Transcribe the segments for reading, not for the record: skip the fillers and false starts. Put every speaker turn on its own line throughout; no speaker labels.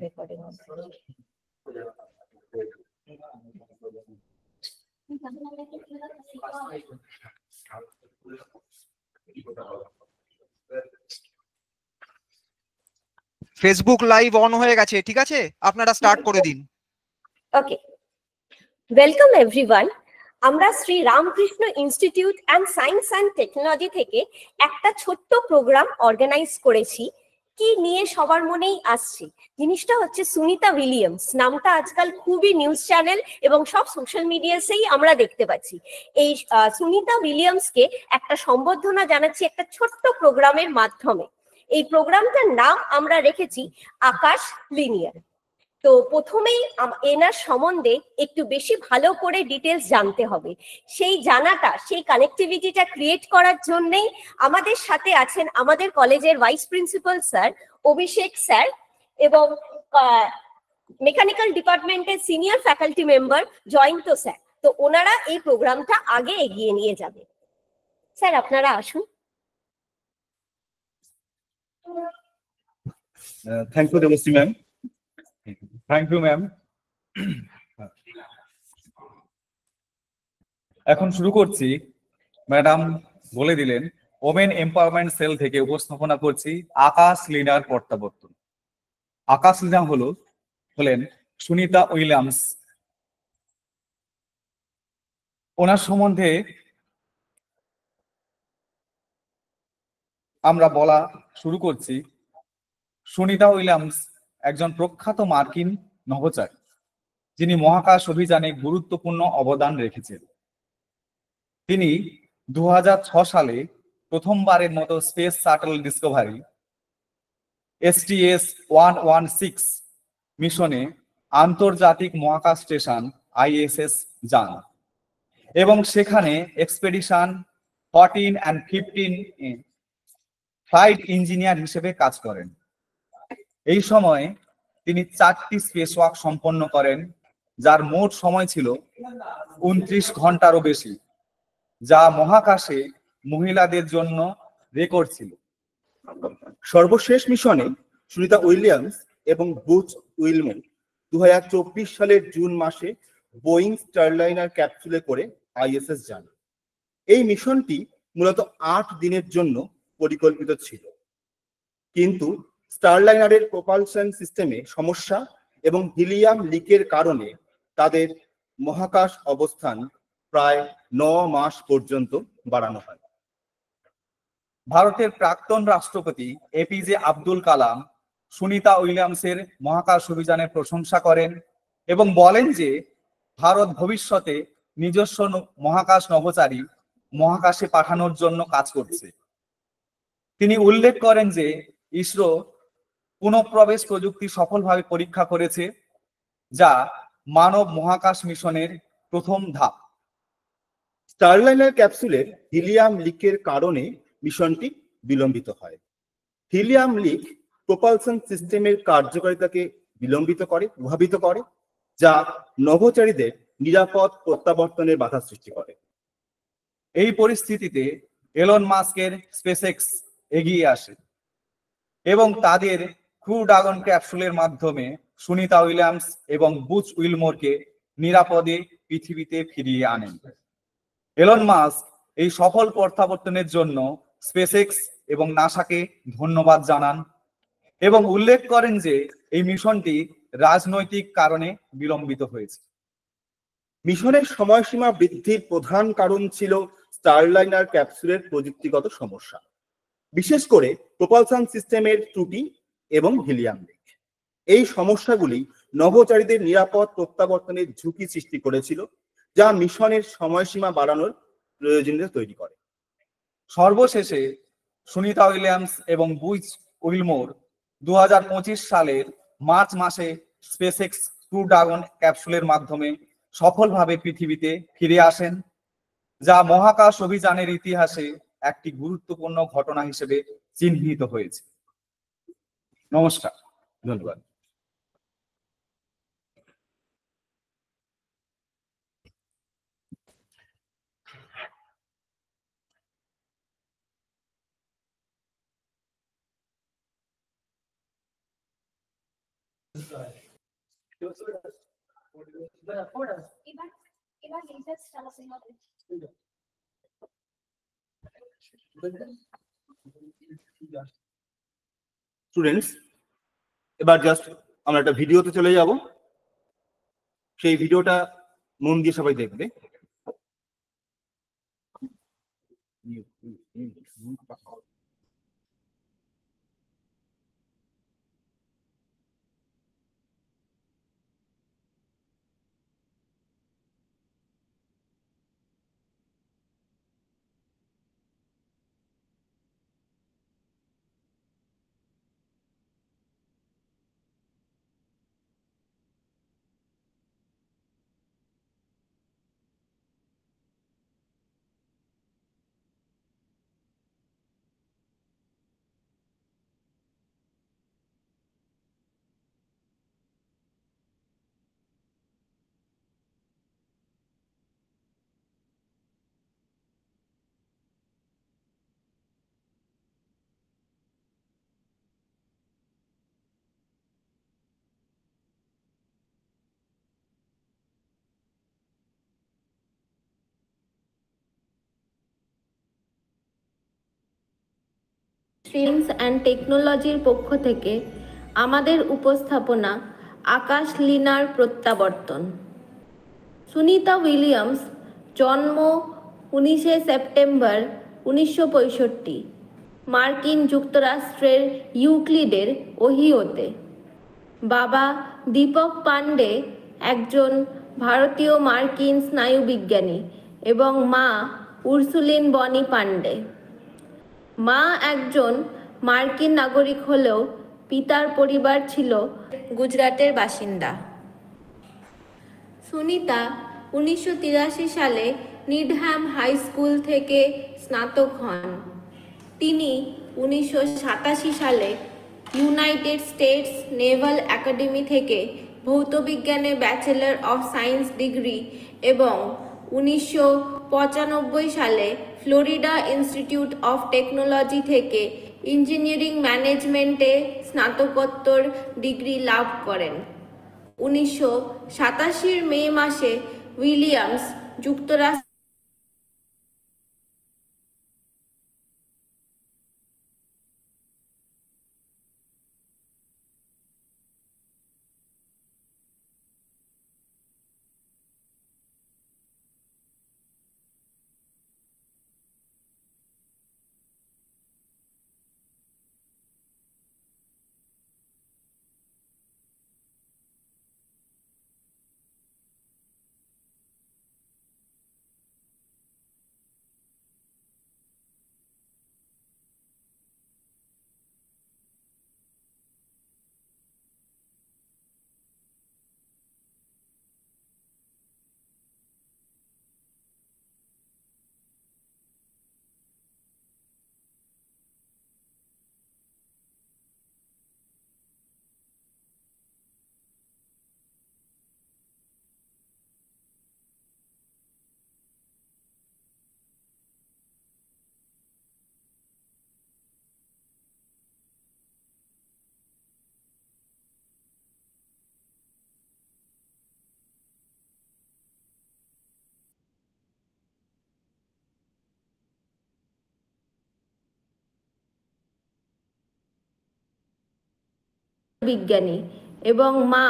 Recording
Facebook live on হয়ে গেছে, ঠিক আছে? আপনারা স্টার্ট করে দিন।
ওকে, ওয়েলকাম এভরিওয়ান। আমরা Shri Ramakrishna institute and science and technology থেকে একটা ছোট্ট প্রোগ্রাম অর্গানাইজ করেছি। কি নিয়ে সবার মনেই আসছে, জিনিসটা হচ্ছে সুনিতা উইলিয়ামস। নামটা আজকাল খুবই নিউজ চ্যানেল এবং সব সোশ্যাল মিডিয়াতেই আমরা দেখতে পাচ্ছি। এই সুনিতা উইলিয়ামসকে একটা সম্বর্ধনা জানাচ্ছি একটা ছোট্ট প্রোগ্রামের মাধ্যমে। এই প্রোগ্রামটার নাম আমরা রেখেছি আকাশ লিনিয়ার। তো প্রথমেই এনার সম্বন্ধে একটু বেশি ভালো করে ডিটেলস জানতে হবে। সেই জানাটা, সেই কানেক্টিভিটিটা ক্রিয়েট করার জন্যই আমাদের সাথে আছেন আমাদের কলেজের ভাইস প্রিন্সিপাল স্যার অভিষেক স্যার এবং মেকানিক্যাল ডিপার্টমেন্টের senior faculty member Jayanta sir. তো ওনারা এই প্রোগ্রামটা আগে এগিয়ে নিয়ে যাবে। স্যার আপনারা আসুন।
Thank you Debashree ma'am. Thank you ma'am. এখন শুরু করছি। ম্যাডাম বলে দিলেন ওমেন এম্পাওয়ারমেন্ট সেল থেকে উপস্থাপনা করছি আকাশ লিনার প্রত্যাবর্তন। আকাশ লিনা হলেন সুনিতা উইলিয়ামস। ওনার সম্বন্ধে আমরা বলা শুরু করছি। সুনিতা উইলিয়ামস একজন প্রখ্যাত মার্কিন নভোচারী, যিনি মহাকাশ অভিযানে গুরুত্বপূর্ণ অবদান রেখেছেন। তিনি 2006 সালে প্রথমবারের মতো স্পেস শাটল ডিসকভারি STS-116 মিশনে আন্তর্জাতিক মহাকাশ স্টেশন ISS যান এবং সেখানে এক্সপেডিশন 14 and 15 ফ্লাইট ইঞ্জিনিয়ার হিসেবে কাজ করেন। এই সময় তিনি 4টি স্পেসওয়াক সম্পন্ন করেন, যার মোট সময় ছিল 29 ঘন্টারও বেশি, যা মহাকাশে মহিলাদের জন্য রেকর্ড ছিল।
সর্বশেষ মিশনে সুনিতা উইলিয়ামস এবং বুচ উইলমোর 2024 সালের জুন মাসে বোয়িং স্টারলাইনার ক্যাপসুলে করে ISS যান। এই মিশনটি মূলত 8 দিনের জন্য পরিকল্পিত ছিল, কিন্তু স্টারলাইনারের প্রপালশন সিস্টেমে সমস্যা এবং হিলিয়াম লিকের কারণে তাদের মহাকাশ অবস্থান প্রায় 9 মাস পর্যন্ত বাড়ানো হয়।
ভারতের প্রাক্তন রাষ্ট্রপতি APJ আব্দুল কালাম সুনিতা উইলিয়ামসের মহাকাশ অভিযানের প্রশংসা করেন এবং বলেন যে ভারত ভবিষ্যতে নিজস্ব মহাকাশ নভোচারী মহাকাশে পাঠানোর জন্য কাজ করছে। তিনি উল্লেখ করেন যে ইসরো পুনঃপ্রবেশ প্রযুক্তি সফলভাবে পরীক্ষা করেছে, যা মানব মহাকাশ মিশনের প্রথম ধাপ।
স্টারলাইনার ক্যাপসুলের হিলিয়াম লিকের কারণে মিশনটি বিলম্বিত হয়। হিলিয়াম লিক প্রপালশন সিস্টেমের কার্যকারিতাকে প্রভাবিত করে, যা নভোচারীদের নিরাপদ প্রত্যাবর্তনের বাধা সৃষ্টি করে।
এই পরিস্থিতিতে এলন মাস্কের স্পেসএক্স এগিয়ে আসে এবং তাদের ক্রু ড্রাগন ক্যাপসুলের মাধ্যমে সুনিতা উইলিয়ামস এবং বুচ উইলমোরকে নিরাপদে পৃথিবীতে ফিরিয়ে আনেন। এলন মাস্ক এই সফল প্রত্যাবর্তনের জন্য স্পেসএক্স এবং নাসাকে ধন্যবাদ জানান এবং উল্লেখ করেন যে এই মিশনটি রাজনৈতিক কারণে বিলম্বিত হয়েছে।
মিশনের সময়সীমা বৃদ্ধির প্রধান কারণ ছিল স্টারলাইনার ক্যাপসুলের প্রযুক্তিগত সমস্যা, বিশেষ করে প্রপালশন সিস্টেমের ত্রুটি এবং হিলিয়াম লিক। এই সমস্যাগুলি নভোচারীদের নিরাপদ প্রত্যাবর্তনের ঝুঁকি সৃষ্টি করেছিল, যা মিশনের সময়সীমা বাড়ানোর প্রয়োজনীয়তা তৈরি করে।
সর্বশেষে সুনিতা উইলিয়ামস এবং বুচ উইলমোর 2025 সালের মার্চ মাসে স্পেসএক্স ক্রু ড্রাগন ক্যাপসুলের মাধ্যমে সফলভাবে পৃথিবীতে ফিরে আসেন, যা মহাকাশ অভিযানের ইতিহাসে একটি গুরুত্বপূর্ণ ঘটনা হিসেবে চিহ্নিত হয়েছে। নমস্কার, ধন্যবাদ।
স্টুডেন্টস, এবার জাস্ট আমরা একটা ভিডিওতে চলে যাব, সেই ভিডিওটা মন দিয়ে সবাই দেখবে।
সায়েন্স অ্যান্ড টেকনোলজির পক্ষ থেকে আমাদের উপস্থাপনা আকাশ লিনার প্রত্যাবর্তন। সুনিতা উইলিয়ামস, জন্ম 19শে সেপ্টেম্বর 1965, মার্কিন যুক্তরাষ্ট্রের ইউক্লিডের ওহিওতে। বাবা দীপক পান্ডে একজন ভারতীয় মার্কিন স্নায়ুবিজ্ঞানী এবং মা উর্সুলিন বনি পান্ডে। মা একজন মার্কিন নাগরিক হলেও পিতার পরিবার ছিল গুজরাটের বাসিন্দা। সুনিতা 1983 সালে নিডহ্যাম হাই স্কুল থেকে স্নাতক হন। তিনি 1987 সালে ইউনাইটেড স্টেটস নেভাল একাডেমি থেকে ভৌতবিজ্ঞানে ব্যাচেলর অফ সায়েন্স ডিগ্রি এবং 1995 সালে ফ্লোরিডা ইনস্টিটিউট অফ টেকনোলজি থেকে ইঞ্জিনিয়ারিং ম্যানেজমেন্টে স্নাতকোত্তর ডিগ্রি লাভ করেন। 1987 মে মাসে উইলিয়ামস যুক্তরাষ্ট্র বিজ্ঞানী এবং মা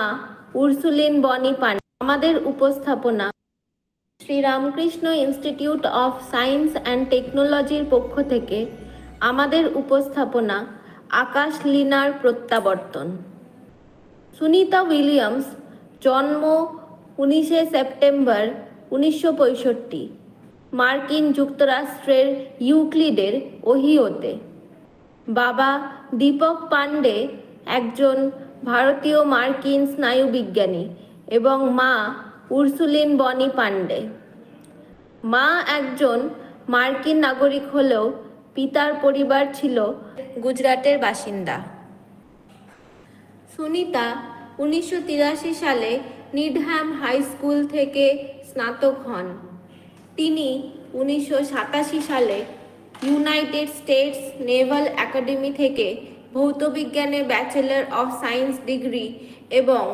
উর্সুলিন বনি পান্ডে। আমাদের উপস্থাপনা Sriramakrishna institute of science and টেকনোলজির পক্ষ থেকে আমাদের উপস্থাপনা আকাশ লিনার প্রত্যাবর্তন। সুনিতা উইলিয়ামস, জন্ম 19শে সেপ্টেম্বর 1965, মার্কিন যুক্তরাষ্ট্রের ইউক্লিডের ওহিওতে। বাবা দীপক পান্ডে একজন ভারতীয় মার্কিন স্নায়ুবিজ্ঞানী এবং মা উর্সুলিন বনি পান্ডে। মা একজন মার্কিন নাগরিক হলেও পিতার পরিবার ছিল গুজরাটের বাসিন্দা। সুনিতা 1983 সালে নিডহ্যাম হাই স্কুল থেকে স্নাতক হন। তিনি 1987 সালে ইউনাইটেড স্টেটস নেভাল একাডেমি থেকে ভৌতবিজ্ঞানে ব্যাচেলর অফ সায়েন্স ডিগ্রি এবং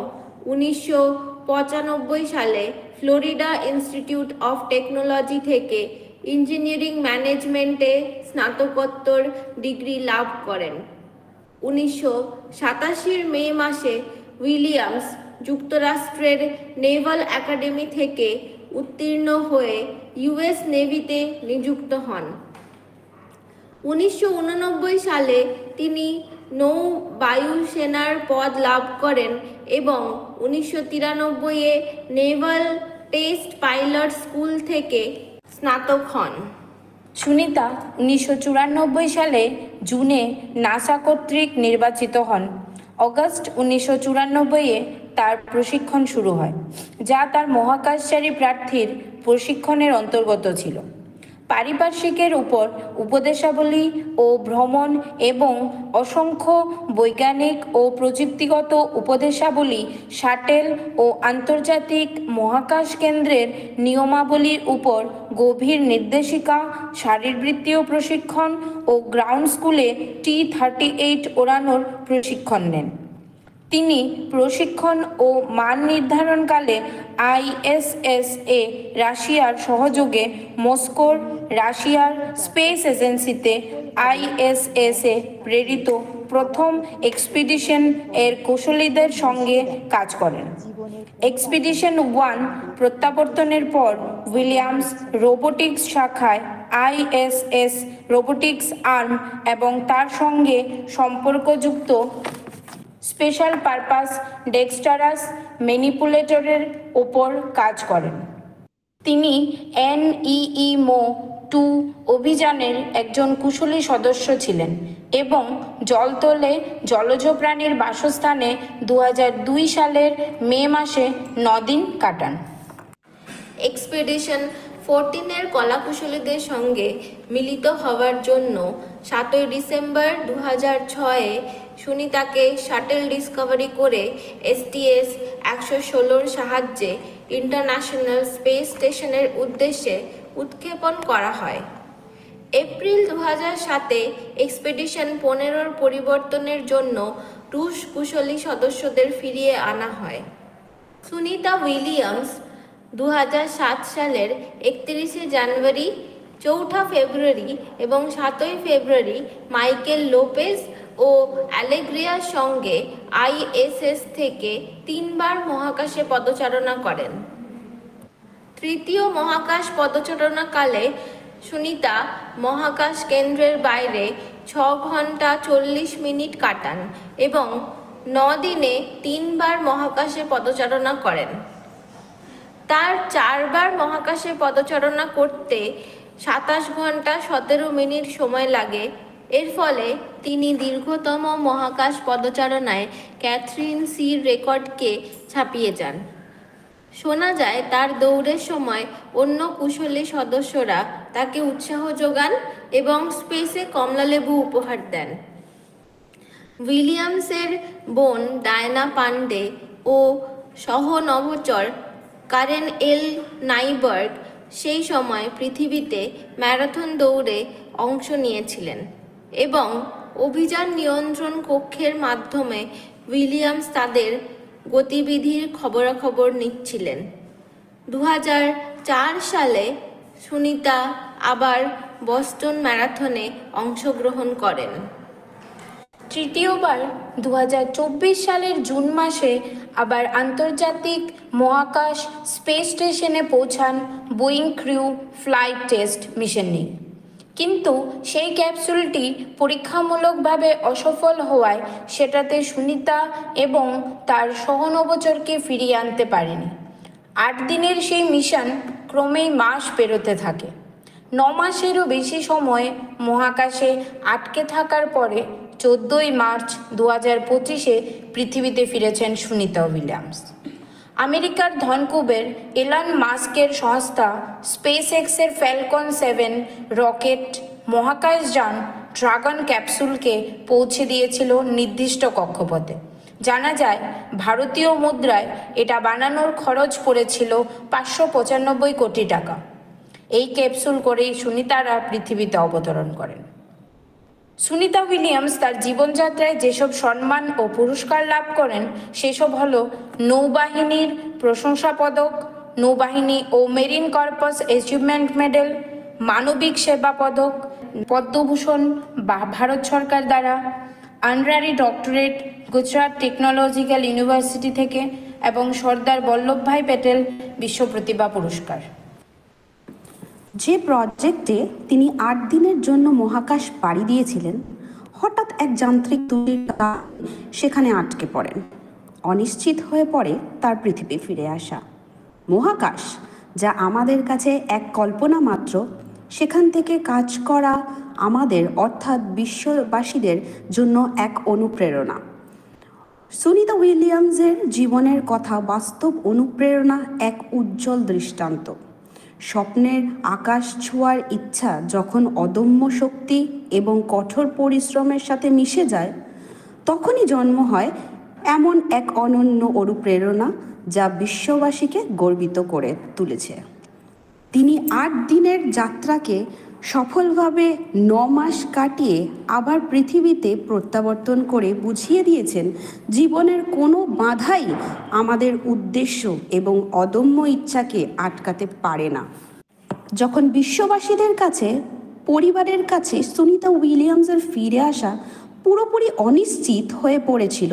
1995 সালে ফ্লোরিডা ইনস্টিটিউট অফ টেকনোলজি থেকে ইঞ্জিনিয়ারিং ম্যানেজমেন্টে স্নাতকোত্তর ডিগ্রি লাভ করেন। 1987 মে মাসে উইলিয়ামস যুক্তরাষ্ট্রের নেভাল একাডেমি থেকে উত্তীর্ণ হয়ে ইউএস নেভিতে নিযুক্ত হন। 1989 সালে তিনি নৌবায়ুসেনার পদ লাভ করেন এবং 1993-এ নেভাল টেস্ট পাইলট স্কুল থেকে স্নাতক হন।
সুনিতা 1994 সালে জুনে নাসা কর্তৃক নির্বাচিত হন। অগস্ট 1994-এ তার প্রশিক্ষণ শুরু হয়, যা তার মহাকাশচারী প্রার্থীর প্রশিক্ষণের অন্তর্গত ছিল। পারিপার্শ্বিকের উপর উপদেশাবলী ও ভ্রমণ এবং অসংখ্য বৈজ্ঞানিক ও প্রযুক্তিগত উপদেশাবলী, শাটেল ও আন্তর্জাতিক মহাকাশ কেন্দ্রের নিয়মাবলীর উপর গভীর নির্দেশিকা, শারীরবৃত্তীয় প্রশিক্ষণ ও গ্রাউন্ড স্কুলে T-38 ওড়ানোর প্রশিক্ষণ নেন। তিনি প্রশিক্ষণ ও মান নির্ধারণকালে ISS-এ রাশিয়ার সহযোগে মস্কোর রাশিয়ার স্পেস এজেন্সিতে ISS-এ প্রেরিত প্রথম এক্সপিডিশন এর কুশলীদের সঙ্গে কাজ করেন। এক্সপিডিশন 1 প্রত্যাবর্তনের পর উইলিয়ামস রোবোটিক্স শাখায় ISS রোবোটিক্স আর্ম এবং তার সঙ্গে সম্পর্কযুক্ত স্পেশাল পারপাস ডেক্সটারাস ম্যানিপুলেটরের ওপর কাজ করেন। তিনি NEEMO-2 অভিযানের একজন কুশলী সদস্য ছিলেন এবং জলতলে জলজ প্রাণীর বাসস্থানে 2002 সালের মে মাসে 9 দিন কাটান।
এক্সপিডিশন 14-এর কলাকুশলীদের সঙ্গে মিলিত হওয়ার জন্য 7 ডিসেম্বর 2006-এ সুনিতাকে শাটেল ডিসকভারি করে STS-116-র সাহায্যে ইন্টারন্যাশনাল স্পেস স্টেশনের উদ্দেশ্যে উৎক্ষেপণ করা হয়। এপ্রিল 2007-এ এক্সপিডিশন 15-র পরিবর্তনের জন্য রুশ কুশলী সদস্যদের ফিরিয়ে আনা হয়। সুনিতা উইলিয়ামস 2007 সালের 31 জানুয়ারি, 4 ফেব্রুয়ারি এবং 7 ফেব্রুয়ারি মাইকেল লোপেজ ও অ্যালেগ্রিয়ার সঙ্গে ISS থেকে 3 বার মহাকাশে পদচারণা করেন। তৃতীয় মহাকাশ পদচারণাকালে সুনিতা মহাকাশ কেন্দ্রের বাইরে 6 ঘন্টা 40 মিনিট কাটান এবং 9 দিনে 3 বার মহাকাশে পদচারণা করেন। তার 4 বার মহাকাশে পদচারণা করতে 27 ঘন্টা 17 মিনিট সময় লাগে। এর ফলে তিনি দীর্ঘতম মহাকাশ পদচারণায় ক্যাথরিন সির রেকর্ডকে ছাপিয়ে যান। শোনা যায় তার দৌড়ের সময় অন্য কুশলী সদস্যরা তাকে উৎসাহ যোগান এবং স্পেসে কমলালেবু উপহার দেন। উইলিয়ামসের বোন ডায়না পান্ডে ও সহ নভোচর কারেন এল নাইবার্গ সেই সময় পৃথিবীতে ম্যারাথন দৌড়ে অংশ নিয়েছিলেন এবং অভিযান নিয়ন্ত্রণ কক্ষের মাধ্যমে উইলিয়ামস তাদের গতিবিধির খবরাখবর নিচ্ছিলেন। 2004 সালে সুনিতা আবার বস্টন ম্যারাথনে অংশগ্রহণ করেন।
তৃতীয়বার 2024 সালের জুন মাসে আবার আন্তর্জাতিক মহাকাশ স্পেস স্টেশনে পৌঁছান Boeing crew flight test mission নিয়ে। কিন্তু সেই ক্যাপসুলটি পরীক্ষামূলকভাবে অসফল হওয়ায় সেটাতে সুনিতা এবং তার সহনভোচরকে ফিরিয়ে আনতে পারেনি। 8 দিনের সেই মিশন ক্রমেই মাস পেরোতে থাকে। 9 মাসেরও বেশি সময় মহাকাশে আটকে থাকার পরে 14 মার্চ 2025-এ পৃথিবীতে ফিরেছেন সুনিতা উইলিয়ামস। আমেরিকার ধনকুবের এলন মাস্কের সংস্থা স্পেস এক্সের ফ্যালকন 7 রকেট মহাকাশযান ড্রাগন ক্যাপসুলকে পৌঁছে দিয়েছিল নির্দিষ্ট কক্ষপথে। জানা যায় ভারতীয় মুদ্রায় এটা বানানোর খরচ পড়েছিল 595 কোটি টাকা। এই ক্যাপসুল করেই সুনিতারা পৃথিবীতে অবতরণ করেন। সুনিতা উইলিয়ামস তার জীবনযাত্রায় যেসব সম্মান ও পুরস্কার লাভ করেন সেসব হল নৌবাহিনীর প্রশংসা পদক, নৌবাহিনী ও মেরিন কর্পস অ্যাচিভমেন্ট মেডেল, মানবিক সেবা পদক, পদ্মভূষণ ভারত সরকার দ্বারা, honorary doctorate Gujarat technological university থেকে এবং সর্দার বল্লভভাই প্যাটেল বিশ্ব প্রতিভা পুরস্কার।
যে প্রজেক্টে তিনি ৮ দিনের জন্য মহাকাশ পাড়ি দিয়েছিলেন, হঠাৎ এক যান্ত্রিক ত্রুটির কারণে সেখানে আটকে পড়েন। অনিশ্চিত হয়ে পড়ে তার পৃথিবী ফিরে আসা। মহাকাশ, যা আমাদের কাছে এক কল্পনা মাত্র, সেখান থেকে কাজ করা আমাদের অর্থাৎ বিশ্ববাসীদের জন্য এক অনুপ্রেরণা। সুনিতা উইলিয়ামসের জীবনের কথা বাস্তব অনুপ্রেরণা, এক উজ্জ্বল দৃষ্টান্ত। স্বপ্নের আকাশ ছোঁয়ার ইচ্ছা যখন অদম্য শক্তি এবং কঠোর পরিশ্রমের সাথে মিশে যায়, তখনই জন্ম হয় এমন এক অনন্য অনুপ্রেরণা যা বিশ্ববাসীকে গর্বিত করে তুলেছে। তিনি ৮ দিনের যাত্রাকে সফলভাবে ৯ মাস কাটিয়ে আবার পৃথিবীতে প্রত্যাবর্তন করে বুঝিয়ে দিয়েছেন জীবনের কোনো বাধাই আমাদের উদ্দেশ্য এবং অদম্য ইচ্ছাকে আটকাতে পারে না। যখন বিশ্ববাসীদের কাছে, পরিবারের কাছে সুনিতা উইলিয়ামসের ফিরে আসা পুরোপুরি অনিশ্চিত হয়ে পড়েছিল,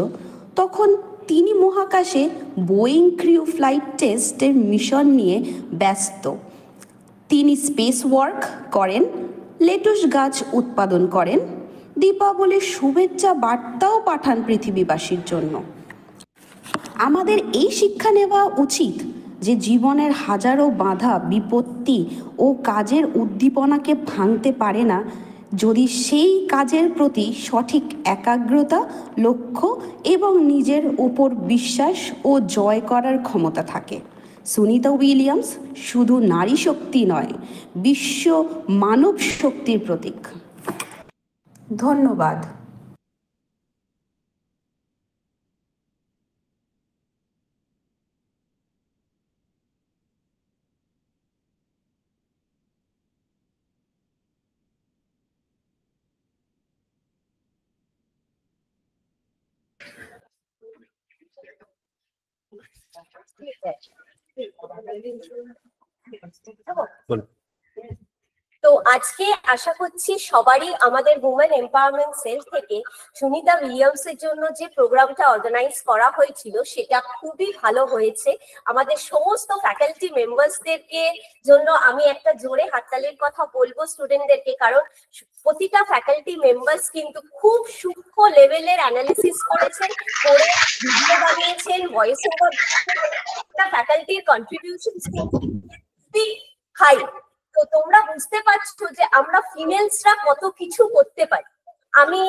তখন তিনি মহাকাশে বোয়িং ক্রিউ ফ্লাইট টেস্টের মিশন নিয়ে ব্যস্ত। তিনি স্পেস ওয়ার্ক করেন, লেটুস গাছ উৎপাদন করেন, দীপাবলির শুভেচ্ছা বার্তাও পাঠান পৃথিবীবাসীর জন্য। আমাদের এই শিক্ষা নেওয়া উচিত যে জীবনের হাজারো বাধা, বিপত্তি ও কাজের উদ্দীপনাকে ভাঙতে পারে না যদি সেই কাজের প্রতি সঠিক একাগ্রতা, লক্ষ্য এবং নিজের উপর বিশ্বাস ও জয় করার ক্ষমতা থাকে। সুনিতা উইলিয়ামস শুধু নারী শক্তি নয়, বিশ্ব মানব শক্তির প্রতীক। ধন্যবাদ।
তো আজকে আশা করছি সবারই আমাদের উমেন এম্পাওয়ারমেন্ট সেল থেকে সুনিতা উইলিয়ামসের জন্য যে প্রোগ্রামটা অর্গানাইজ করা হয়েছিল সেটা খুবই ভালো হয়েছে। আমাদের সমস্ত ফ্যাকাল্টি মেম্বার্সদেরকে জন্য আমি একটা জোরে হাততালির কথা বলবো স্টুডেন্টদেরকে, কারণ প্রতিটা ফ্যাকাল্টি মেম্বার্স কিন্তু খুব সূক্ষ্ম লেভেলের অ্যানালিসিস করেছেন, করে ভিডিও বানিয়েছেন, ভয়েস ওভার। ফ্যাকাল্টির কন্ট্রিবিউশন খুবই হাই। তো তোমরা বুঝতে পারছো যে আমরা ফিমেলসরা কত কিছু করতে পারি। আমি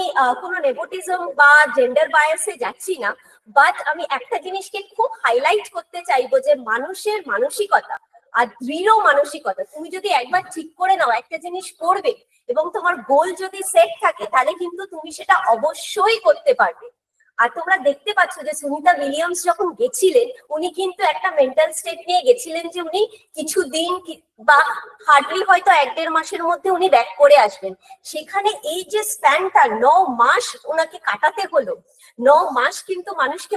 কোনো নেপোটিজম বা জেন্ডার বায়াসে যাচ্ছি না, বাট আমি একটা জিনিসকে খুব হাইলাইট করতে চাইবো যে মানুষের মানসিকতা আর দৃঢ় মানসিকতা, তুমি যদি একবার ঠিক করে নাও একটা জিনিস করবে এবং তোমার গোল যদি সেট থাকে, তাহলে কিন্তু তুমি সেটা অবশ্যই করতে পারবে। আর তোমরা দেখতে পাচ্ছ যে সুনিতা উইলিয়ামস যখন গেছিলেন, উনি কিন্তু একটা মেন্টাল স্টেট নিয়ে গেছিলেন যে উনি কিছুদিন বা হার্ডলি হয়তো ১-১.৫ মাসের মধ্যে উনি ব্যাক করে আসবেন। সেখানে এই যে স্প্যানটা ৯ মাস ওনাকে কাটাতে হলো। ৯ মাস কিন্তু মানুষকে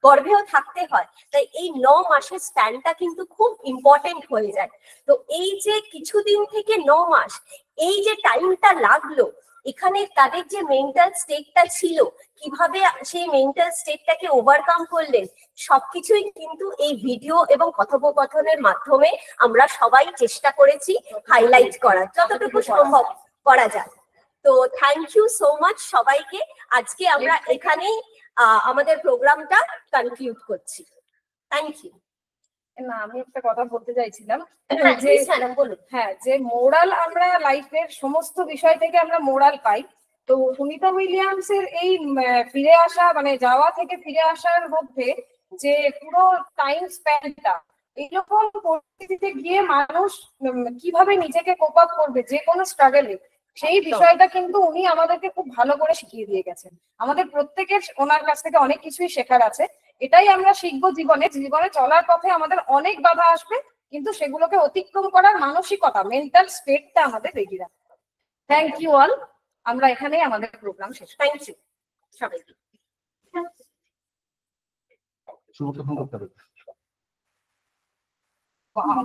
গর্ভেও থাকতে হয়, তাই এই ৯ মাসের স্প্যানটা কিন্তু খুব ইম্পর্টেন্ট হয়ে যায়। তো এই যে কিছুদিন থেকে ৯ মাস, এই যে টাইমটা লাগলো, এখানে তাদের যে মেন্টাল স্টেটটা ছিল, কিভাবে সেই মেন্টাল স্টেটটাকে ওভারকাম করলেন, সবকিছুই কিন্তু এই ভিডিও এবং কথোপকথনের মাধ্যমে আমরা সবাই চেষ্টা করেছি হাইলাইট করার, যতটুকু সম্ভব করা যায়। তো থ্যাংক ইউ সো মাচ সবাইকে। আজকে আমরা এখানেই আমাদের প্রোগ্রামটা কনক্লুড করছি। Thank you.
না, আমি একটা কথা বলতে চাইছিলাম
যে বলুন।
হ্যাঁ, যে মোরাল, আমরা লাইফের সমস্ত বিষয় থেকে আমরা মোরাল পাই। তো সুনিতা উইলিয়ামস এর এই ফিরে আসা, মানে যাওয়া থেকে ফিরে আসার মধ্যে যে পুরো টাইম স্প্যানটা, এইরকম পরিস্থিতিতে গিয়ে মানুষ কিভাবে নিজেকে কোপ আপ করবে যে কোনো স্ট্রাগলে, সেই বিষয়টা কিন্তু উনি আমাদেরকে খুব ভালো করে শিখিয়ে দিয়ে গেছেন। আমাদের প্রত্যেকের ওনার কাছ থেকে অনেক কিছুই শেখার আছে। এটাই আমরা শিখবো জীবনে। জীবনে চলার পথে আমাদের অনেক বাধা আসবে, কিন্তু সেগুলোকে অতিক্রম করার মানসিকতা, মেন্টাল স্টেটটা আমাদের রেডি রাখতে। Thank you all. আমরা এখানেই আমাদের প্রোগ্রাম শেষ। থ্যাংক ইউ সবাইকে।
শুভ করতে হবে।
বাহ,